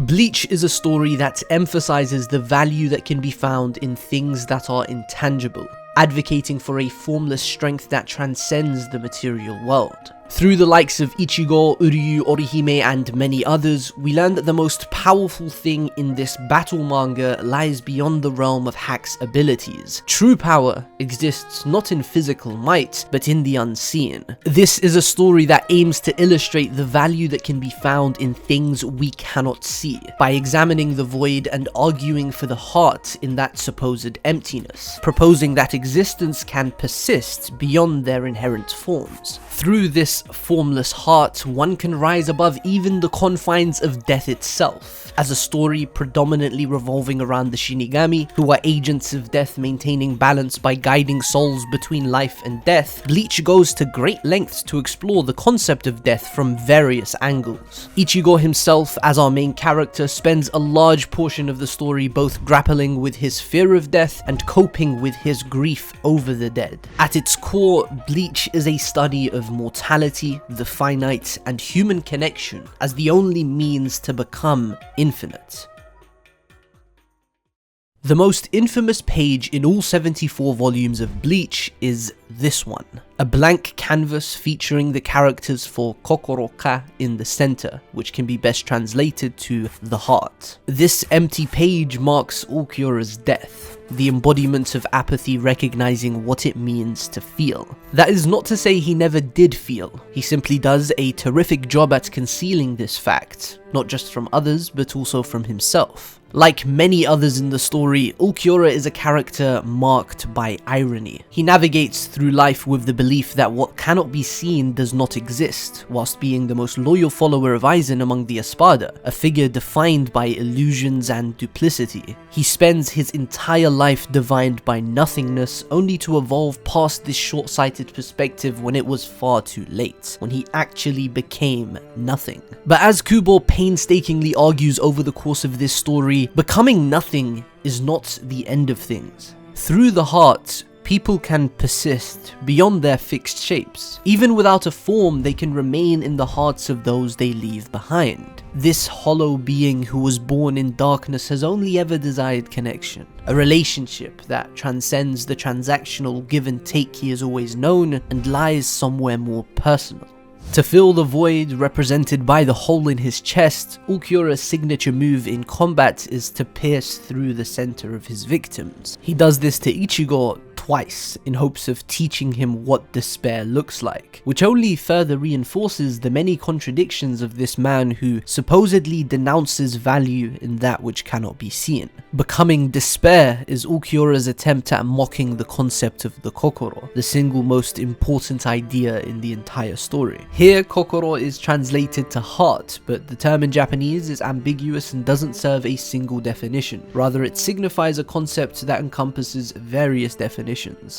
Bleach is a story that emphasizes the value that can be found in things that are intangible, advocating for a formless strength that transcends the material world. Through the likes of Ichigo, Uryu, Orihime, and many others, we learn that the most powerful thing in this battle manga lies beyond the realm of Hack's abilities. True power exists not in physical might, but in the unseen. This is a story that aims to illustrate the value that can be found in things we cannot see, by examining the void and arguing for the heart in that supposed emptiness, proposing that existence can persist beyond their inherent forms. Through this formless heart, one can rise above even the confines of death itself. As a story predominantly revolving around the Shinigami, who are agents of death maintaining balance by guiding souls between life and death, Bleach goes to great lengths to explore the concept of death from various angles. Ichigo himself, as our main character, spends a large portion of the story both grappling with his fear of death and coping with his grief over the dead. At its core, Bleach is a study of mortality, the finite, and human connection as the only means to become infinite. The most infamous page in all 74 volumes of Bleach is this one. A blank canvas featuring the characters for Kokoro-ka in the center, which can be best translated to the heart. This empty page marks Ulquiorra's death, the embodiment of apathy recognizing what it means to feel. That is not to say he never did feel, he simply does a terrific job at concealing this fact, not just from others but also from himself. Like many others in the story, Ulquiorra is a character marked by irony. He navigates through life with the belief that what cannot be seen does not exist, whilst being the most loyal follower of Aizen among the Espada, a figure defined by illusions and duplicity. He spends his entire life defined by nothingness, only to evolve past this short-sighted perspective when it was far too late, when he actually became nothing. But as Kubo painstakingly argues over the course of this story, becoming nothing is not the end of things. Through the heart, people can persist beyond their fixed shapes. Even without a form, they can remain in the hearts of those they leave behind. This hollow being who was born in darkness has only ever desired connection, a relationship that transcends the transactional give and take he has always known and lies somewhere more personal. To fill the void represented by the hole in his chest, Ulquiorra's signature move in combat is to pierce through the center of his victims. He does this to Ichigo twice in hopes of teaching him what despair looks like, which only further reinforces the many contradictions of this man who supposedly denounces value in that which cannot be seen. Becoming despair is Ulquiorra's attempt at mocking the concept of the kokoro, the single most important idea in the entire story. Here, kokoro is translated to heart, but the term in Japanese is ambiguous and doesn't serve a single definition. Rather, it signifies a concept that encompasses various definitions.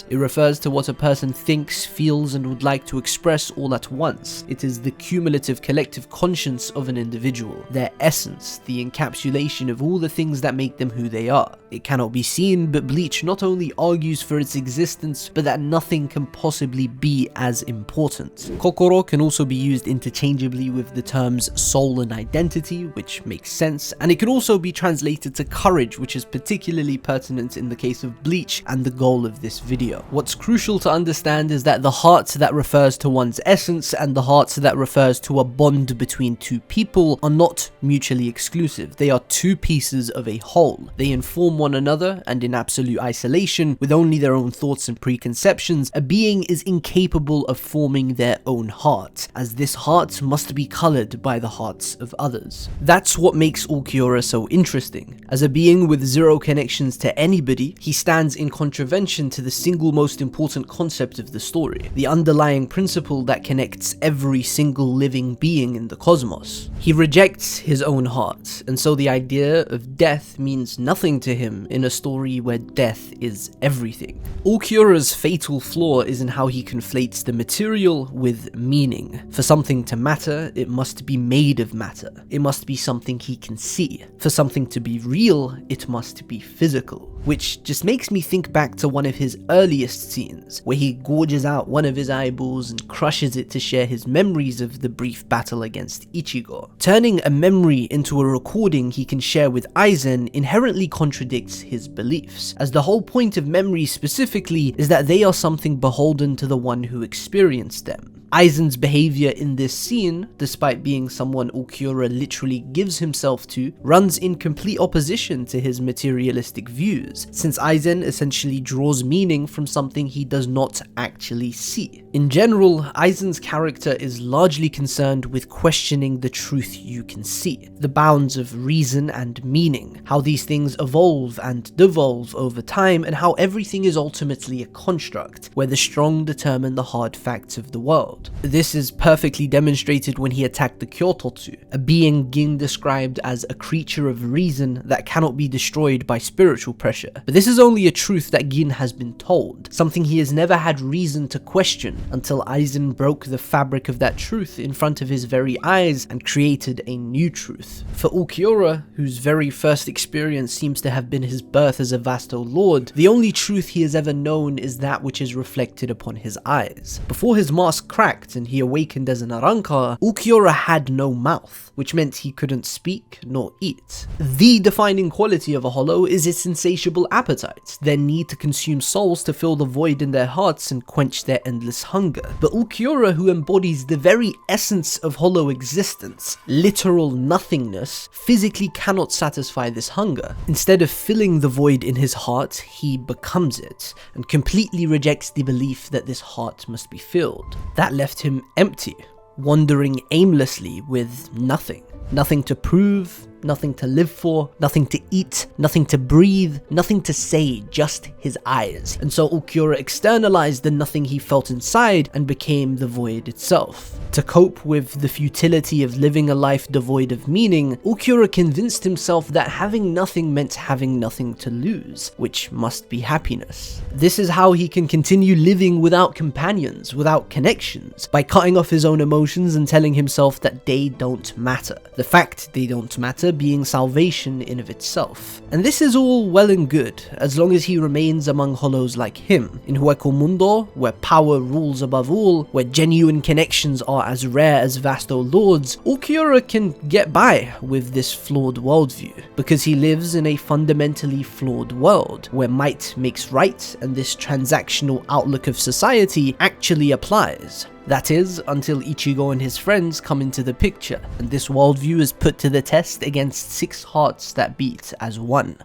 It refers to what a person thinks, feels, and would like to express all at once. It is the cumulative collective conscience of an individual, their essence, the encapsulation of all the things that make them who they are. It cannot be seen, but Bleach not only argues for its existence, but that nothing can possibly be as important. Kokoro can also be used interchangeably with the terms soul and identity, which makes sense, and it can also be translated to courage, which is particularly pertinent in the case of Bleach and the goal of this video. What's crucial to understand is that the heart that refers to one's essence and the heart that refers to a bond between two people are not mutually exclusive. They are two pieces of a whole. They inform one another, and in absolute isolation, with only their own thoughts and preconceptions, a being is incapable of forming their own heart, as this heart must be colored by the hearts of others. That's what makes Ulquiorra so interesting. As a being with zero connections to anybody, he stands in contravention to the single most important concept of the story, the underlying principle that connects every single living being in the cosmos. He rejects his own heart, and so the idea of death means nothing to him in a story where death is everything. Ulquiorra's fatal flaw is in how he conflates the material with meaning. For something to matter, it must be made of matter. It must be something he can see. For something to be real, it must be physical. which just makes me think back to one of his earliest scenes, where he gorges out one of his eyeballs and crushes it to share his memories of the brief battle against Ichigo. Turning a memory into a recording he can share with Aizen inherently contradicts his beliefs, as the whole point of memories specifically is that they are something beholden to the one who experienced them. Aizen's behavior in this scene, despite being someone Ulquiorra literally gives himself to, runs in complete opposition to his materialistic views, since Aizen essentially draws meaning from something he does not actually see. In general, Aizen's character is largely concerned with questioning the truth you can see, the bounds of reason and meaning, how these things evolve and devolve over time, and how everything is ultimately a construct, where the strong determine the hard facts of the world. This is perfectly demonstrated when he attacked the Kyototsu, a being Gin described as a creature of reason that cannot be destroyed by spiritual pressure. But this is only a truth that Gin has been told, something he has never had reason to question until Aizen broke the fabric of that truth in front of his very eyes and created a new truth. For Ulquiorra, whose very first experience seems to have been his birth as a Vasto Lord, the only truth he has ever known is that which is reflected upon his eyes. Before his mask cracked and he awakened as an Arrancar, Ulquiorra had no mouth, which meant he couldn't speak nor eat. The defining quality of a Hollow is its insatiable appetite, their need to consume souls to fill the void in their hearts and quench their endless hunger. But Ulquiorra, who embodies the very essence of Hollow existence, literal nothingness, physically cannot satisfy this hunger. Instead of filling the void in his heart, he becomes it, and completely rejects the belief that this heart must be filled. That left him empty, wandering aimlessly with nothing. Nothing to prove, nothing to live for, nothing to eat, nothing to breathe, nothing to say, just his eyes. And so Ulquiorra externalized the nothing he felt inside and became the void itself. To cope with the futility of living a life devoid of meaning, Ulquiorra convinced himself that having nothing meant having nothing to lose, which must be happiness. This is how he can continue living without companions, without connections, by cutting off his own emotions and telling himself that they don't matter. The fact they don't matter being salvation in of itself. And this is all well and good, as long as he remains among Hollows like him. In Hueco Mundo, where power rules above all, where genuine connections are as rare as Vasto Lords, Ulquiorra can get by with this flawed worldview, because he lives in a fundamentally flawed world, where might makes right and this transactional outlook of society actually applies. That is, until Ichigo and his friends come into the picture, and this worldview is put to the test against 6 hearts that beat as one.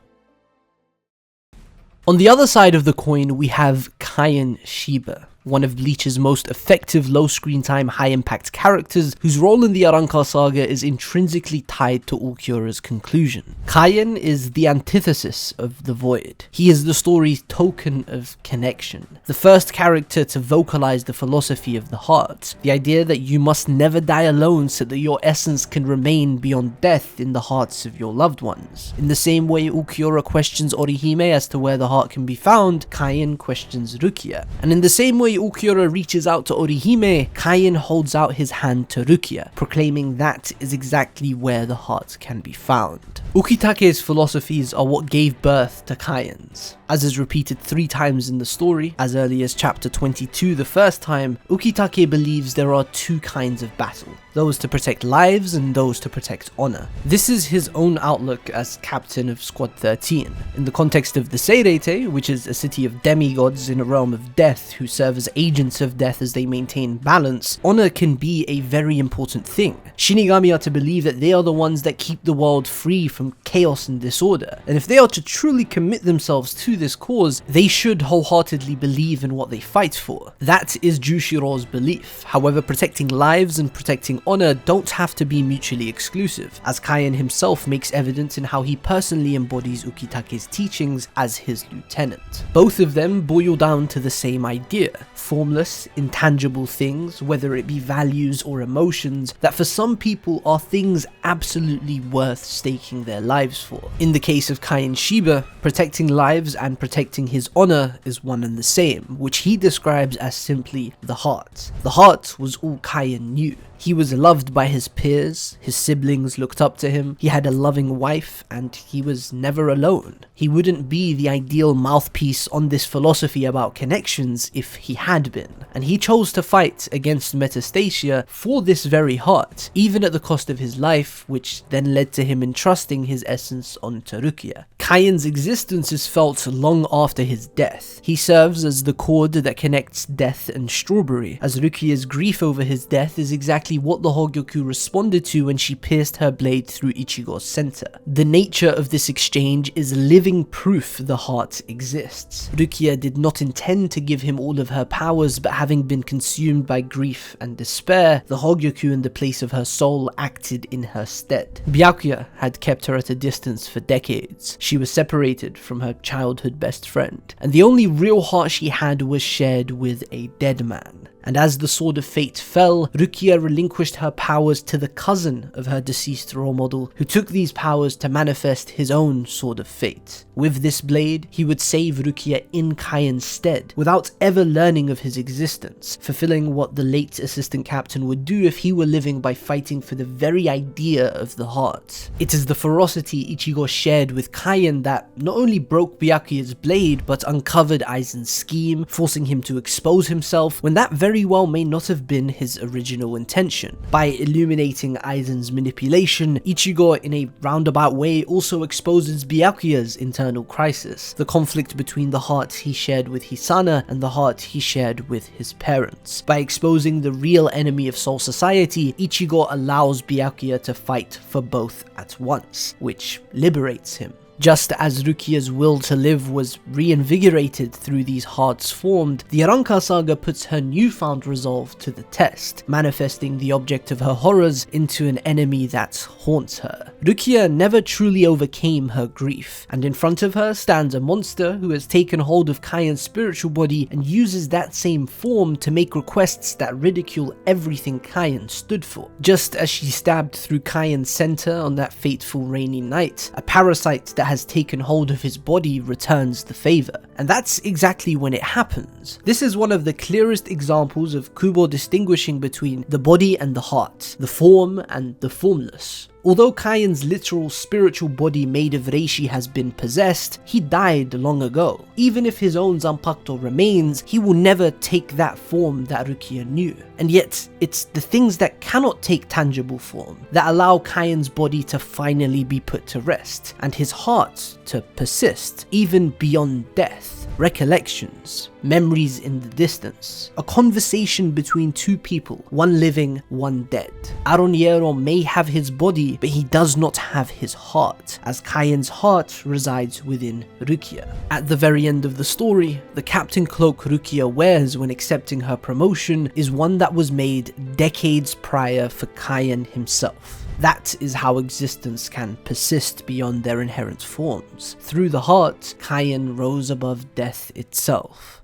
On the other side of the coin, we have Kaien Shiba, one of Bleach's most effective low screen time, high impact characters, whose role in the Arrancar saga is intrinsically tied to Ulquiorra's conclusion. Kaien is the antithesis of the void. He is the story's token of connection, the first character to vocalize the philosophy of the heart, the idea that you must never die alone so that your essence can remain beyond death in the hearts of your loved ones. In the same way Ulquiorra questions Orihime as to where the heart can be found, Kaien questions Rukia. And in the same way Ulquiorra reaches out to Orihime, Kaien holds out his hand to Rukia, proclaiming that is exactly where the heart can be found. Ukitake's philosophies are what gave birth to Kaien's. As is repeated 3 times in the story, as early as chapter 22 the first time, Ukitake believes there are 2 kinds of battle, those to protect lives and those to protect honor. This is his own outlook as captain of Squad 13. In the context of the Seirete, which is a city of demigods in a realm of death who serve as agents of death as they maintain balance, honor can be a very important thing. Shinigami are to believe that they are the ones that keep the world free from chaos and disorder, and if they are to truly commit themselves to this cause, they should wholeheartedly believe in what they fight for. That is Jushiro's belief. However, protecting lives and protecting honor don't have to be mutually exclusive, as Kaien himself makes evident in how he personally embodies Ukitake's teachings as his lieutenant. Both of them boil down to the same idea, formless, intangible things, whether it be values or emotions, that for some people are things absolutely worth staking their lives for. In the case of Kaien Shiba, protecting lives and protecting his honor is one and the same, which he describes as simply the heart. The heart was all Kaien knew. He was loved by his peers, his siblings looked up to him, he had a loving wife, and he was never alone. He wouldn't be the ideal mouthpiece on this philosophy about connections if he had been, and he chose to fight against Metastasia for this very heart, even at the cost of his life, which then led to him entrusting his essence onto Rukia. Kaien's existence is felt long after his death. He serves as the cord that connects death and Strawberry, as Rukia's grief over his death is exactly what the Hogyoku responded to when she pierced her blade through Ichigo's center. The nature of this exchange is living proof the heart exists. Rukia did not intend to give him all of her powers, but having been consumed by grief and despair, the Hogyoku in the place of her soul acted in her stead. Byakuya had kept her at a distance for decades. She was separated from her childhood best friend, and the only real heart she had was shared with a dead man. And as the Sword of Fate fell, Rukia relinquished her powers to the cousin of her deceased role model, who took these powers to manifest his own Sword of Fate. With this blade, he would save Rukia in Kaien's stead, without ever learning of his existence, fulfilling what the late assistant captain would do if he were living by fighting for the very idea of the heart. It is the ferocity Ichigo shared with Kaien that not only broke Byakuya's blade, but uncovered Aizen's scheme, forcing him to expose himself when that very well may not have been his original intention. By illuminating Aizen's manipulation, Ichigo in a roundabout way also exposes Byakuya's internal crisis, the conflict between the heart he shared with Hisana and the heart he shared with his parents. By exposing the real enemy of Soul Society, Ichigo allows Byakuya to fight for both at once, which liberates him. Just as Rukia's will to live was reinvigorated through these hearts formed, the Arrancar saga puts her newfound resolve to the test, manifesting the object of her horrors into an enemy that haunts her. Rukia never truly overcame her grief, and in front of her stands a monster who has taken hold of Kaien's spiritual body and uses that same form to make requests that ridicule everything Kaien stood for. Just as she stabbed through Kaien's center on that fateful rainy night, a parasite that has taken hold of his body returns the favor. And that's exactly when it happens. This is one of the clearest examples of Kubo distinguishing between the body and the heart, the form and the formless. Although Kaien's literal spiritual body made of reishi has been possessed, he died long ago. Even if his own Zanpakuto remains, he will never take that form that Rukia knew. And yet, it's the things that cannot take tangible form that allow Kaien's body to finally be put to rest, and his heart to persist, even beyond death. Recollections, memories in the distance, a conversation between two people, one living, one dead. Aroniero may have his body, but he does not have his heart, as Kaien's heart resides within Rukia. At the very end of the story, the captain cloak Rukia wears when accepting her promotion is one that was made decades prior for Kaien himself. That is how existence can persist beyond their inherent forms. Through the heart, Kaien rose above death itself.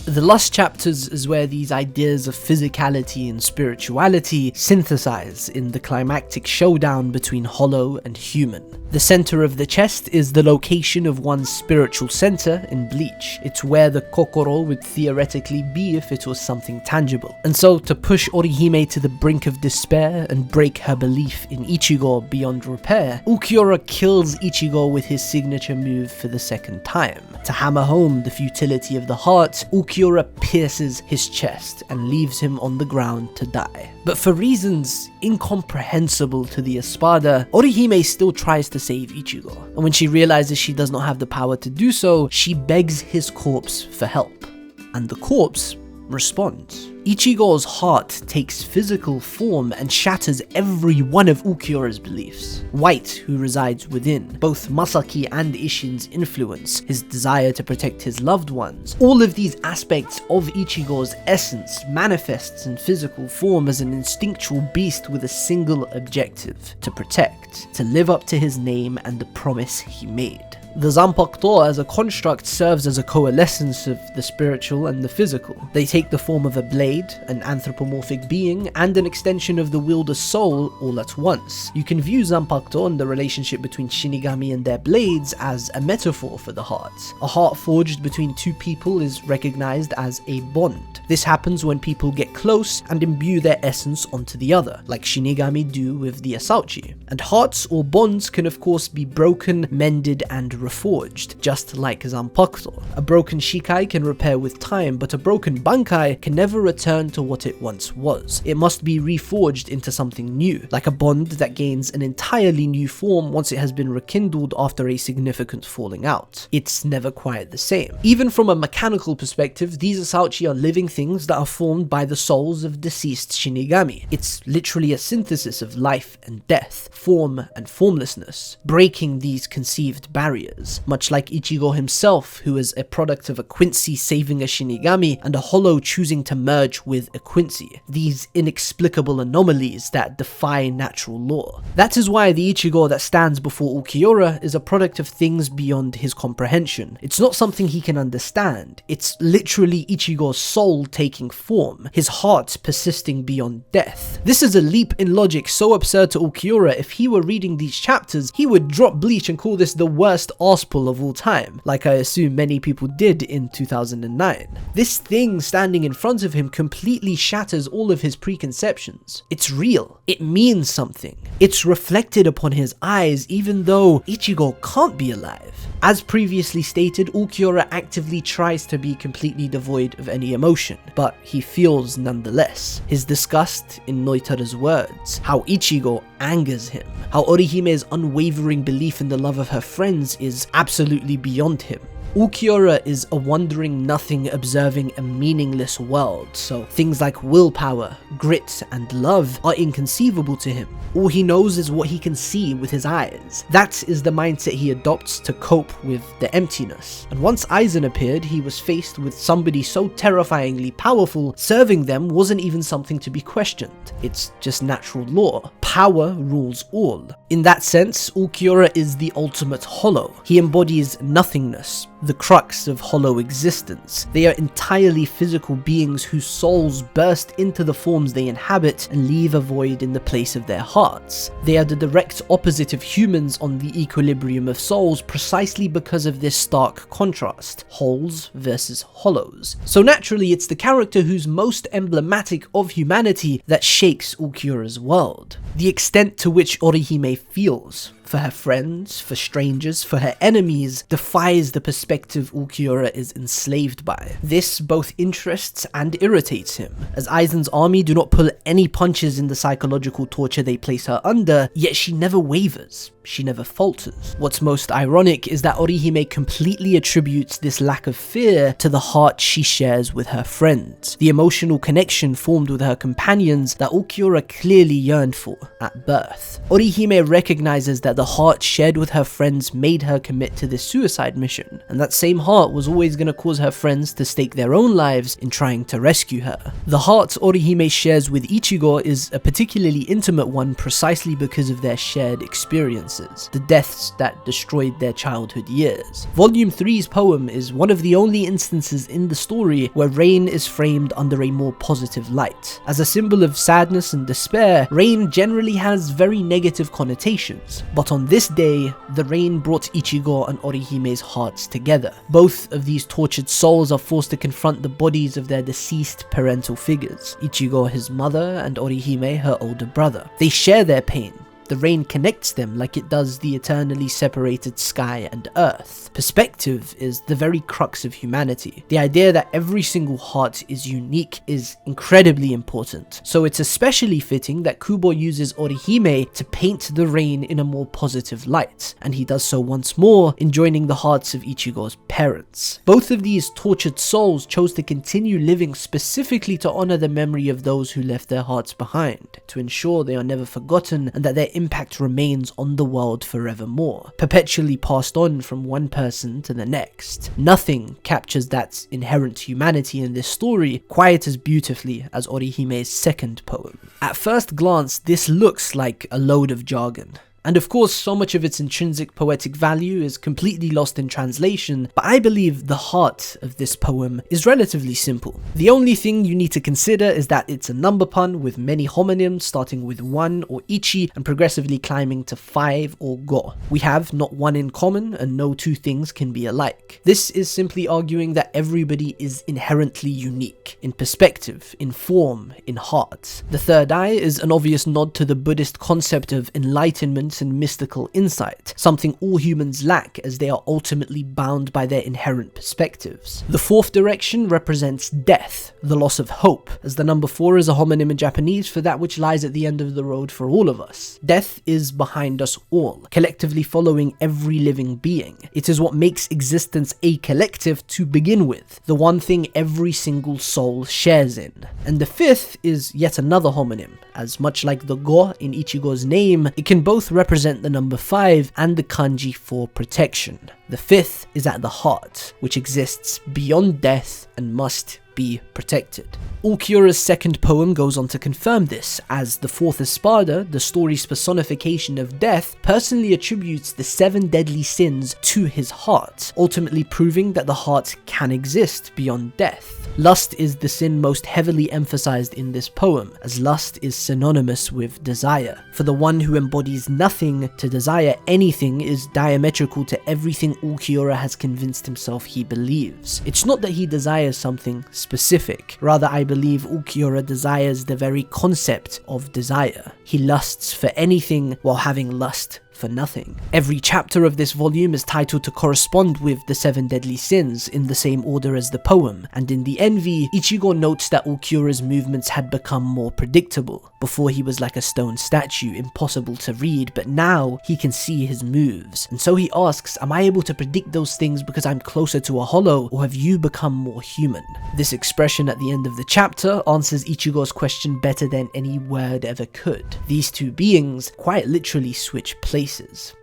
The Lust chapters is where these ideas of physicality and spirituality synthesize in the climactic showdown between hollow and human. The center of the chest is the location of one's spiritual center in Bleach. It's where the kokoro would theoretically be if it was something tangible. And so, to push Orihime to the brink of despair and break her belief in Ichigo beyond repair, Ulquiorra kills Ichigo with his signature move for the second time. To hammer home the futility of the heart, Ulquiorra pierces his chest and leaves him on the ground to die. But for reasons incomprehensible to the Espada, Orihime still tries to save Ichigo, and when she realizes she does not have the power to do so, she begs his corpse for help, and the corpse responds. Ichigo's heart takes physical form and shatters every one of Ulquiorra's beliefs. White, who resides within, both Masaki and Isshin's influence, his desire to protect his loved ones, all of these aspects of Ichigo's essence manifests in physical form as an instinctual beast with a single objective: to protect, to live up to his name and the promise he made. The Zanpakuto as a construct serves as a coalescence of the spiritual and the physical. They take the form of a blade, an anthropomorphic being, and an extension of the wielder's soul all at once. You can view Zanpakuto and the relationship between Shinigami and their blades as a metaphor for the heart. A heart forged between two people is recognized as a bond. This happens when people get close and imbue their essence onto the other, like Shinigami do with the Asauchi. And hearts or bonds can of course be broken, mended, and reforged, just like Zanpakuto. A broken Shikai can repair with time, but a broken Bankai can never return to what it once was. It must be reforged into something new, like a bond that gains an entirely new form once it has been rekindled after a significant falling out. It's never quite the same. Even from a mechanical perspective, these Asauchi are living things that are formed by the souls of deceased Shinigami. It's literally a synthesis of life and death, form and formlessness, breaking these conceived barriers, much like Ichigo himself, who is a product of a Quincy saving a Shinigami and a Hollow choosing to merge with a Quincy, these inexplicable anomalies that defy natural law. That is why the Ichigo that stands before Ulquiorra is a product of things beyond his comprehension. It's not something he can understand. It's literally Ichigo's soul taking form, his heart persisting beyond death. This is a leap in logic so absurd to Ulquiorra, if he were reading these chapters, he would drop Bleach and call this the worst arsepull of all time, like I assume many people did in 2009. This thing standing in front of him completely shatters all of his preconceptions. It's real. It means something. It's reflected upon his eyes even though Ichigo can't be alive. As previously stated, Ulquiorra actively tries to be completely devoid of any emotion, but he feels nonetheless. His disgust in Noitara's words, how Ichigo angers him, how Orihime's unwavering belief in the love of her friends is absolutely beyond him. Ulquiorra is a wandering nothing observing a meaningless world, so things like willpower, grit, and love are inconceivable to him. All he knows is what he can see with his eyes. That is the mindset he adopts to cope with the emptiness. And once Aizen appeared, he was faced with somebody so terrifyingly powerful, serving them wasn't even something to be questioned. It's just natural law. Power rules all. In that sense, Ulquiorra is the ultimate Hollow. He embodies nothingness, the crux of Hollow existence. They are entirely physical beings whose souls burst into the forms they inhabit and leave a void in the place of their hearts. They are the direct opposite of humans on the equilibrium of souls precisely because of this stark contrast, wholes versus hollows. So naturally, it's the character who's most emblematic of humanity that shakes Ulquiorra's world. The extent to which Orihime feels for her friends, for strangers, for her enemies, defies the perspective Ulquiorra is enslaved by. This both interests and irritates him, as Aizen's army do not pull any punches in the psychological torture they place her under, yet she never wavers. She never falters. What's most ironic is that Orihime completely attributes this lack of fear to the heart she shares with her friends, the emotional connection formed with her companions that Ulquiorra clearly yearned for at birth. Orihime recognizes that the heart shared with her friends made her commit to this suicide mission, and that same heart was always going to cause her friends to stake their own lives in trying to rescue her. The heart Orihime shares with Ichigo is a particularly intimate one precisely because of their shared experiences, the deaths that destroyed their childhood years. Volume 3's poem is one of the only instances in the story where rain is framed under a more positive light. As a symbol of sadness and despair, rain generally has very negative connotations, but on this day, the rain brought Ichigo and Orihime's hearts together. Both of these tortured souls are forced to confront the bodies of their deceased parental figures, Ichigo his mother and Orihime her older brother. They share their pain. The rain connects them like it does the eternally separated sky and earth. Perspective is the very crux of humanity. The idea that every single heart is unique is incredibly important, so it's especially fitting that Kubo uses Orihime to paint the rain in a more positive light, and he does so once more in joining the hearts of Ichigo's parents. Both of these tortured souls chose to continue living specifically to honor the memory of those who left their hearts behind, to ensure they are never forgotten and that their impact remains on the world forevermore, perpetually passed on from one person to the next. Nothing captures that inherent humanity in this story quite as beautifully as Orihime's second poem. At first glance, this looks like a load of jargon. And of course, so much of its intrinsic poetic value is completely lost in translation, but I believe the heart of this poem is relatively simple. The only thing you need to consider is that it's a number pun with many homonyms starting with 1 or ichi and progressively climbing to 5 or go. We have not one in common and no two things can be alike. This is simply arguing that everybody is inherently unique, in perspective, in form, in heart. The third eye is an obvious nod to the Buddhist concept of enlightenment and mystical insight, something all humans lack as they are ultimately bound by their inherent perspectives. The fourth direction represents death, the loss of hope, as the number 4 is a homonym in Japanese for that which lies at the end of the road for all of us. Death is behind us all, collectively following every living being. It is what makes existence a collective to begin with, the one thing every single soul shares in. And the fifth is yet another homonym, as much like the go in Ichigo's name, it can both represent the number 5 and the kanji for protection. The fifth is at the heart, which exists beyond death and must be protected. Ulquiorra's second poem goes on to confirm this, as the fourth Espada, the story's personification of death, personally attributes the 7 deadly sins to his heart, ultimately proving that the heart can exist beyond death. Lust is the sin most heavily emphasized in this poem, as lust is synonymous with desire. For the one who embodies nothing, to desire anything is diametrical to everything Ulquiorra has convinced himself he believes. It's not that he desires something specific, rather I believe Ulquiorra desires the very concept of desire. He lusts for anything while having lust for nothing. Every chapter of this volume is titled to correspond with the 7 deadly sins in the same order as the poem, and in the envy, Ichigo notes that Ulquiorra's movements had become more predictable. Before he was like a stone statue, impossible to read, but now he can see his moves. And so he asks, am I able to predict those things because I'm closer to a hollow, or have you become more human? This expression at the end of the chapter answers Ichigo's question better than any word ever could. These two beings quite literally switch places.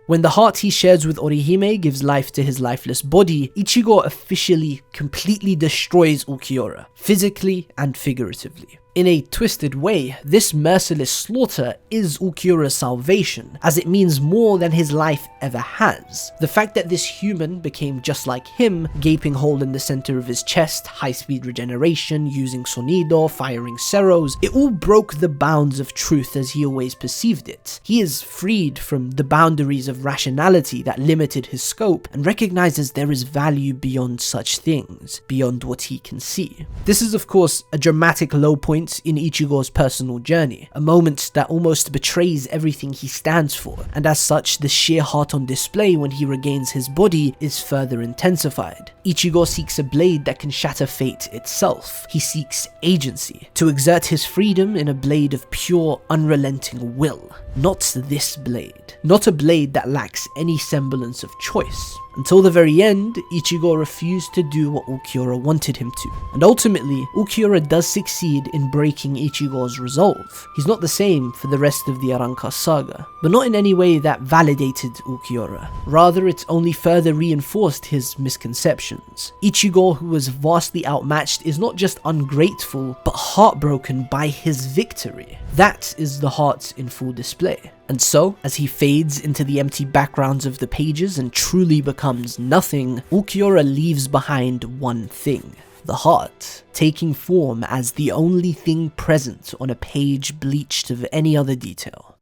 When the heart he shares with Orihime gives life to his lifeless body, Ichigo officially completely destroys Ulquiorra, physically and figuratively. In a twisted way, this merciless slaughter is Ulquiorra's salvation, as it means more than his life ever has. The fact that this human became just like him, gaping hole in the center of his chest, high-speed regeneration, using sonido, firing seros, it all broke the bounds of truth as he always perceived it. He is freed from the boundaries of rationality that limited his scope, and recognizes there is value beyond such things, beyond what he can see. This is of course a dramatic low point in Ichigo's personal journey, a moment that almost betrays everything he stands for, and as such the sheer heart on display when he regains his body is further intensified. Ichigo seeks a blade that can shatter fate itself. He seeks agency, to exert his freedom in a blade of pure, unrelenting will. Not this blade. Not a blade that lacks any semblance of choice. Until the very end, Ichigo refused to do what Ulquiorra wanted him to. And ultimately, Ulquiorra does succeed in breaking Ichigo's resolve. He's not the same for the rest of the Arrancar saga, but not in any way that validated Ulquiorra. Rather, it only further reinforced his misconceptions. Ichigo, who was vastly outmatched, is not just ungrateful, but heartbroken by his victory. That is the heart in full display. And so, as he fades into the empty backgrounds of the pages and truly becomes nothing, Ulquiorra leaves behind one thing: the heart, taking form as the only thing present on a page bleached of any other detail.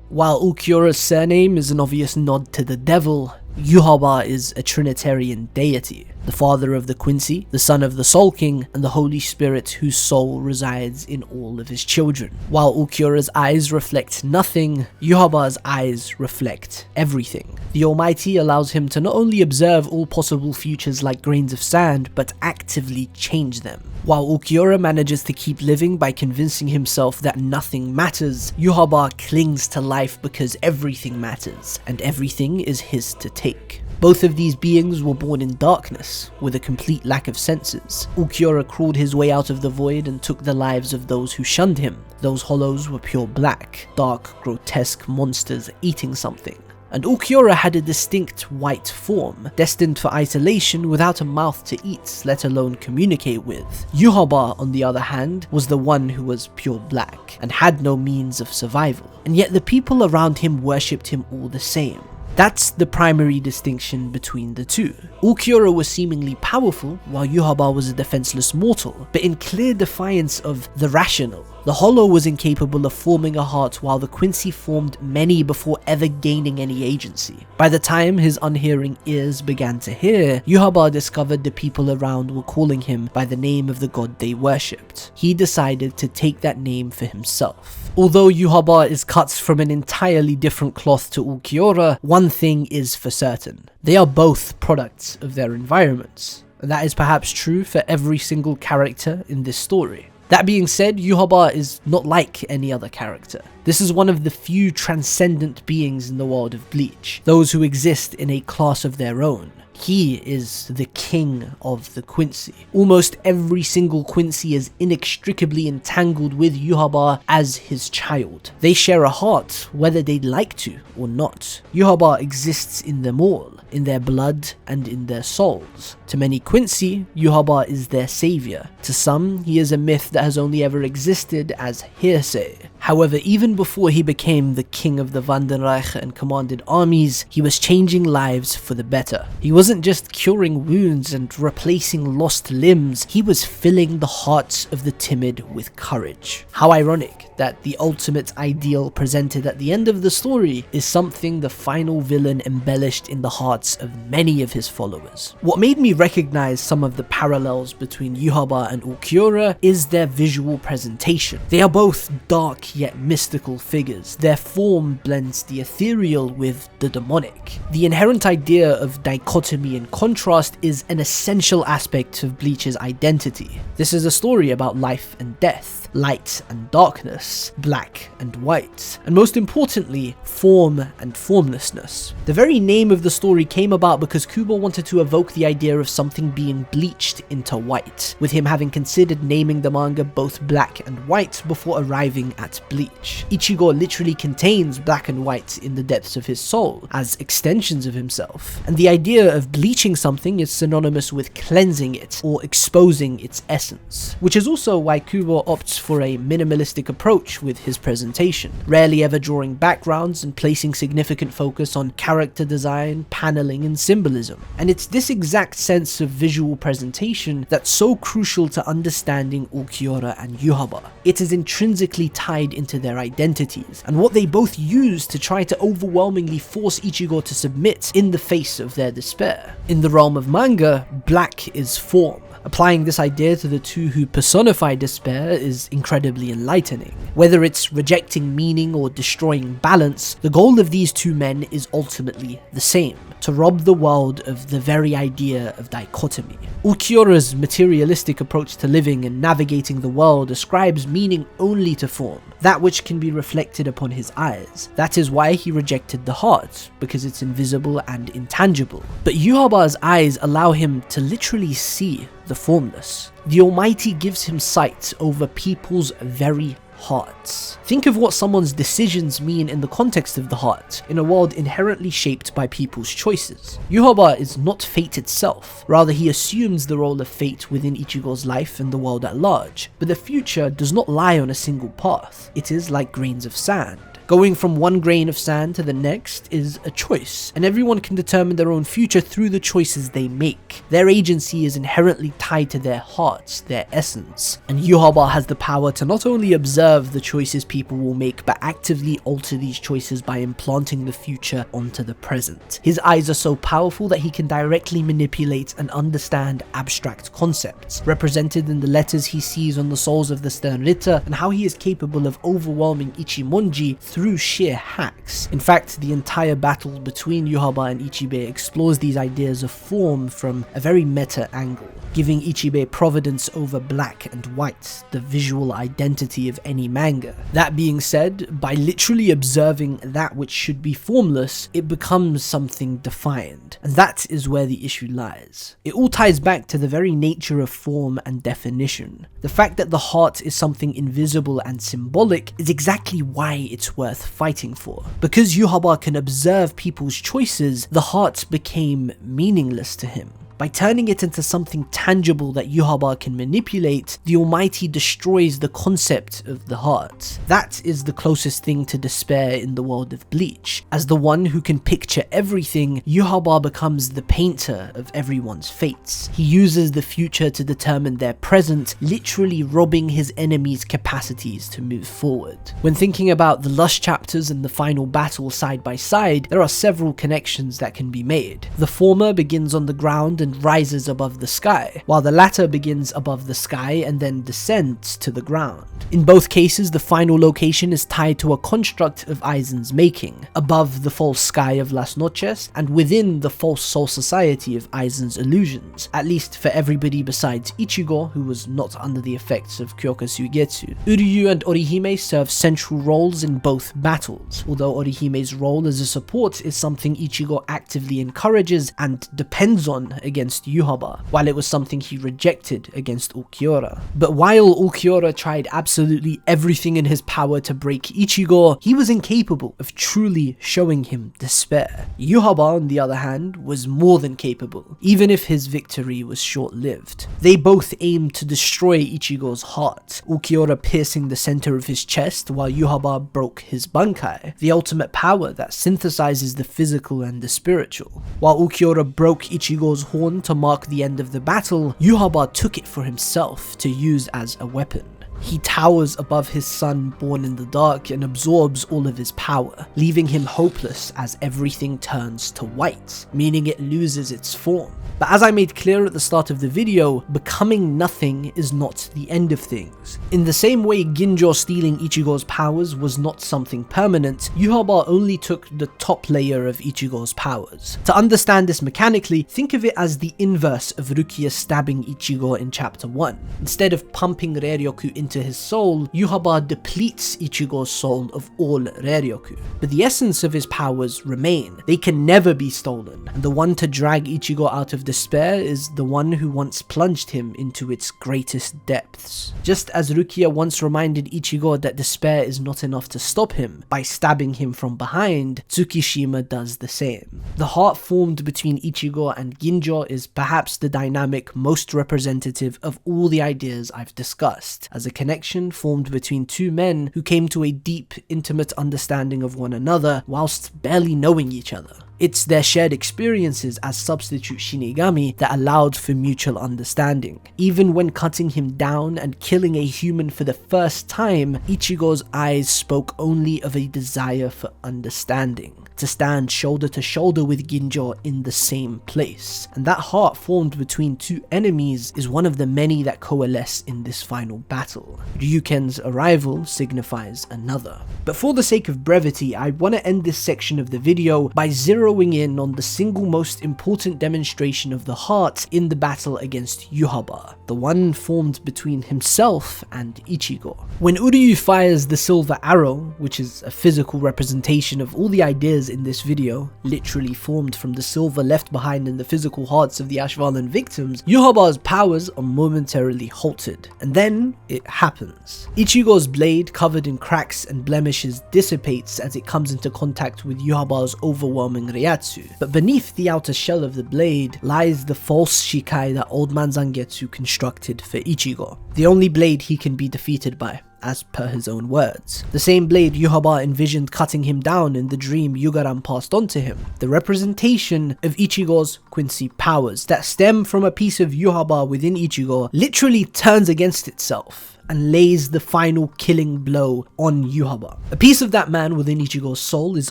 While Ulquiorra's surname is an obvious nod to the devil, Yhwach is a Trinitarian deity, the father of the Quincy, the son of the Soul King, and the Holy Spirit whose soul resides in all of his children. While Ulquiorra's eyes reflect nothing, Yhwach's eyes reflect everything. The Almighty allows him to not only observe all possible futures like grains of sand, but actively change them. While Ulquiorra manages to keep living by convincing himself that nothing matters, Yhwach clings to life because everything matters, and everything is his to take. Both of these beings were born in darkness, with a complete lack of senses. Ulquiorra crawled his way out of the void and took the lives of those who shunned him. Those hollows were pure black, dark, grotesque monsters eating something. and Ulquiorra had a distinct white form, destined for isolation without a mouth to eat, let alone communicate with. Yhwach, on the other hand, was the one who was pure black, and had no means of survival, and yet the people around him worshipped him all the same. That's the primary distinction between the two. Ulquiorra was seemingly powerful, while Yhwach was a defenseless mortal, but in clear defiance of the rational. The Hollow was incapable of forming a heart, while the Quincy formed many before ever gaining any agency. By the time his unhearing ears began to hear, Yhwach discovered the people around were calling him by the name of the god they worshipped. He decided to take that name for himself. Although Yhwach is cut from an entirely different cloth to Ulquiorra, one thing is for certain. They are both products of their environments. And that is perhaps true for every single character in this story. That being said, Yhwach is not like any other character. This is one of the few transcendent beings in the world of Bleach, those who exist in a class of their own. He is the king of the Quincy. Almost every single Quincy is inextricably entangled with Yhwach as his child. They share a heart, whether they'd like to or not. Yhwach exists in them all, in their blood and in their souls. To many Quincy, Yhwach is their savior. To some, he is a myth that has only ever existed as hearsay. However, even before he became the king of the Vandenreich and commanded armies, he was changing lives for the better. He wasn't just curing wounds and replacing lost limbs, he was filling the hearts of the timid with courage. How ironic that the ultimate ideal presented at the end of the story is something the final villain embellished in the hearts of many of his followers. What made me recognize some of the parallels between Yhwach and Ulquiorra is their visual presentation. They are both dark yet mystical figures. Their form blends the ethereal with the demonic. The inherent idea of dichotomy and contrast is an essential aspect of Bleach's identity. This is a story about life and death, light and darkness, black and white, and most importantly, form and formlessness. The very name of the story came about because Kubo wanted to evoke the idea of something being bleached into white, with him having considered naming the manga both black and white before arriving at Bleach. Ichigo literally contains black and white in the depths of his soul, as extensions of himself, and the idea of bleaching something is synonymous with cleansing it, or exposing its essence, which is also why Kubo opts for a minimalistic approach with his presentation, rarely ever drawing backgrounds and placing significant focus on character design, paneling, and symbolism. And it's this exact sense of visual presentation that's so crucial to understanding Ulquiorra and Yhwach. It is intrinsically tied into their identities, and what they both use to try to overwhelmingly force Ichigo to submit in the face of their despair. In the realm of manga, black is form. Applying this idea to the two who personify despair is incredibly enlightening. Whether it's rejecting meaning or destroying balance, the goal of these two men is ultimately the same: to rob the world of the very idea of dichotomy. Ulquiorra's materialistic approach to living and navigating the world ascribes meaning only to form, that which can be reflected upon his eyes. That is why he rejected the heart, because it's invisible and intangible. But Yhwach's eyes allow him to literally see the formless. The Almighty gives him sight over people's very hearts. Think of what someone's decisions mean in the context of the heart, in a world inherently shaped by people's choices. Yhwach is not fate itself, rather he assumes the role of fate within Ichigo's life and the world at large. But the future does not lie on a single path, it is like grains of sand. Going from one grain of sand to the next is a choice, and everyone can determine their own future through the choices they make. Their agency is inherently tied to their hearts, their essence, and Yhwach has the power to not only observe the choices people will make, but actively alter these choices by implanting the future onto the present. His eyes are so powerful that he can directly manipulate and understand abstract concepts, represented in the letters he sees on the souls of the Sternritter, and how he is capable of overwhelming Ichimonji through sheer hacks. In fact, the entire battle between Yhwach and Ichibei explores these ideas of form from a very meta angle, giving Ichibei providence over black and white, the visual identity of any manga. That being said, by literally observing that which should be formless, it becomes something defined, and that is where the issue lies. It all ties back to the very nature of form and definition. The fact that the heart is something invisible and symbolic is exactly why it's worth worth fighting for. Because Yhwach can observe people's choices, the heart became meaningless to him. By turning it into something tangible that Yhwach can manipulate, the Almighty destroys the concept of the heart. That is the closest thing to despair in the world of Bleach. As the one who can picture everything, Yhwach becomes the painter of everyone's fates. He uses the future to determine their present, literally robbing his enemies' capacities to move forward. When thinking about the Lush chapters and the final battle side by side, there are several connections that can be made. The former begins on the ground and rises above the sky, while the latter begins above the sky and then descends to the ground. In both cases, the final location is tied to a construct of Aizen's making, above the false sky of Las Noches and within the false soul society of Aizen's illusions, at least for everybody besides Ichigo, who was not under the effects of Kyoka Suigetsu. Uryu and Orihime serve central roles in both battles, although Orihime's role as a support is something Ichigo actively encourages and depends on against Yhwach, while it was something he rejected against Ulquiorra. But while Ulquiorra tried absolutely everything in his power to break Ichigo, he was incapable of truly showing him despair. Yhwach, on the other hand, was more than capable, even if his victory was short-lived. They both aimed to destroy Ichigo's heart, Ulquiorra piercing the center of his chest while Yhwach broke his bankai, the ultimate power that synthesizes the physical and the spiritual. While Ulquiorra broke Ichigo's horn to mark the end of the battle, Yhwach took it for himself to use as a weapon. He towers above his son born in the dark and absorbs all of his power, leaving him hopeless as everything turns to white, meaning it loses its form. But as I made clear at the start of the video, becoming nothing is not the end of things. In the same way Ginjo stealing Ichigo's powers was not something permanent, Yhwach only took the top layer of Ichigo's powers. To understand this mechanically, think of it as the inverse of Rukia stabbing Ichigo in chapter 1. Instead of pumping Reryoku into his soul, Yhwach depletes Ichigo's soul of all Reryoku. But the essence of his powers remain. They can never be stolen, and the one to drag Ichigo out of despair is the one who once plunged him into its greatest depths. Just as Rukia once reminded Ichigo that despair is not enough to stop him by stabbing him from behind, Tsukishima does the same. The heart formed between Ichigo and Ginjo is perhaps the dynamic most representative of all the ideas I've discussed, as a connection formed between two men who came to a deep, intimate understanding of one another whilst barely knowing each other. It's their shared experiences as substitute Shinigami that allowed for mutual understanding. Even when cutting him down and killing a human for the first time, Ichigo's eyes spoke only of a desire for understanding, to stand shoulder to shoulder with Ginjo in the same place. And that heart formed between two enemies is one of the many that coalesce in this final battle. Ryuken's arrival signifies another. But for the sake of brevity, I want to end this section of the video by zeroing in on the single most important demonstration of the heart in the battle against Yhwach, the one formed between himself and Ichigo. When Uryu fires the silver arrow, which is a physical representation of all the ideas in this video, literally formed from the silver left behind in the physical hearts of the Ashvalan victims, Yhwach's powers are momentarily halted. And then it happens. Ichigo's blade, covered in cracks and blemishes, dissipates as it comes into contact with Yhwach's overwhelming Ryatsu. But beneath the outer shell of the blade lies the false Shikai that Old Man Zangetsu constructed for Ichigo, the only blade he can be defeated by, as per his own words. The same blade Yhwach envisioned cutting him down in the dream Yugaran passed on to him. The representation of Ichigo's Quincy powers that stem from a piece of Yhwach within Ichigo literally turns against itself and lays the final killing blow on Yhwach. A piece of that man within Ichigo's soul is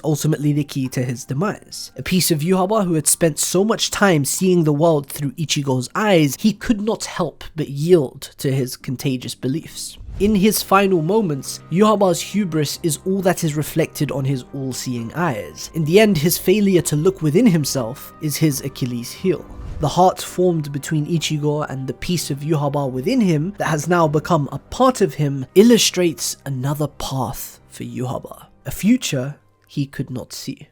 ultimately the key to his demise. A piece of Yhwach who had spent so much time seeing the world through Ichigo's eyes, he could not help but yield to his contagious beliefs. In his final moments, Yhwach's hubris is all that is reflected on his all-seeing eyes. In the end, his failure to look within himself is his Achilles heel. The heart formed between Ichigo and the piece of Yhwach within him that has now become a part of him illustrates another path for Yhwach, a future he could not see.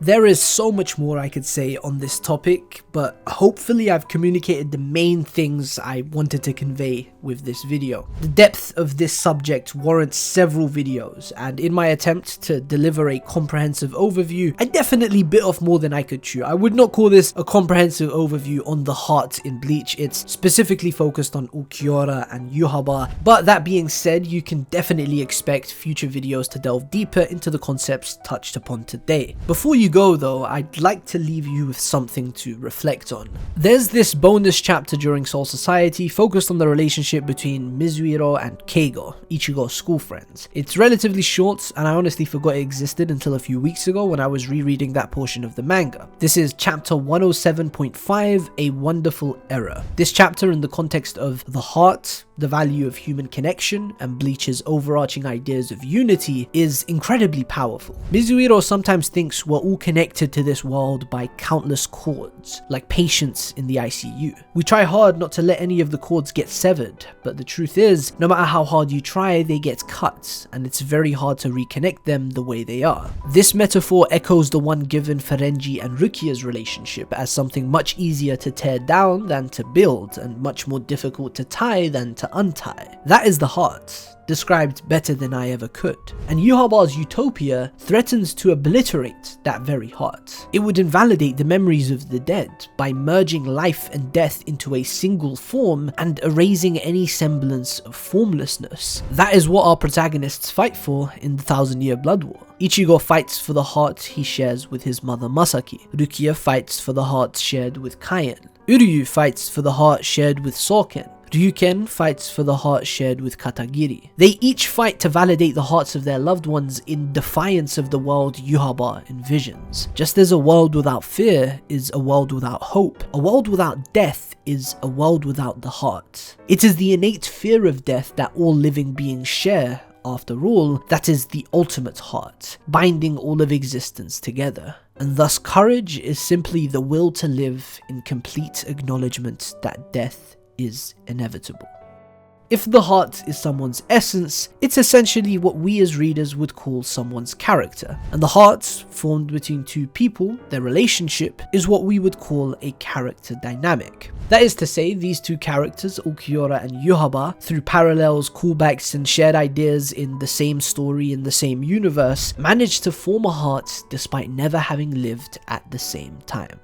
There is so much more I could say on this topic, but hopefully I've communicated the main things I wanted to convey with this video. The depth of this subject warrants several videos, and in my attempt to deliver a comprehensive overview, I definitely bit off more than I could chew. I would not call this a comprehensive overview on the heart in Bleach. It's specifically focused on Ulquiorra and Yhwach, but that being said, you can definitely expect future videos to delve deeper into the concepts touched upon today. Before you go though, I'd like to leave you with something to reflect on. There's this bonus chapter during Soul Society focused on the relationship between Mizuhiro and Keigo, Ichigo's school friends. It's relatively short, and I honestly forgot it existed until a few weeks ago when I was rereading that portion of the manga. This is chapter 107.5, A Wonderful Error. This chapter, in the context of the heart, the value of human connection, and Bleach's overarching ideas of unity, is incredibly powerful. Mizuhiro sometimes thinks we're all connected to this world by countless cords, like patients in the ICU. We try hard not to let any of the cords get severed, but the truth is, no matter how hard you try, they get cut, and it's very hard to reconnect them the way they are. This metaphor echoes the one given for Renji and Rukia's relationship as something much easier to tear down than to build, and much more difficult to tie than to untie. That is the heart, described better than I ever could. And Yhwach's utopia threatens to obliterate that very heart. It would invalidate the memories of the dead by merging life and death into a single form and erasing any semblance of formlessness. That is what our protagonists fight for in the 1,000-Year Blood War. Ichigo fights for the heart he shares with his mother Masaki. Rukia fights for the heart shared with Kaien. Uryu fights for the heart shared with Soken. Ryuken fights for the heart shared with Katagiri. They each fight to validate the hearts of their loved ones in defiance of the world Yhwach envisions. Just as a world without fear is a world without hope, a world without death is a world without the heart. It is the innate fear of death that all living beings share. After all, that is the ultimate heart, binding all of existence together. And thus courage is simply the will to live in complete acknowledgement that death is inevitable. If the heart is someone's essence, it's essentially what we as readers would call someone's character. And the heart, formed between two people, their relationship, is what we would call a character dynamic. That is to say, these two characters, Ulquiorra and Yhwach, through parallels, callbacks, and shared ideas in the same story in the same universe, managed to form a heart despite never having lived at the same time.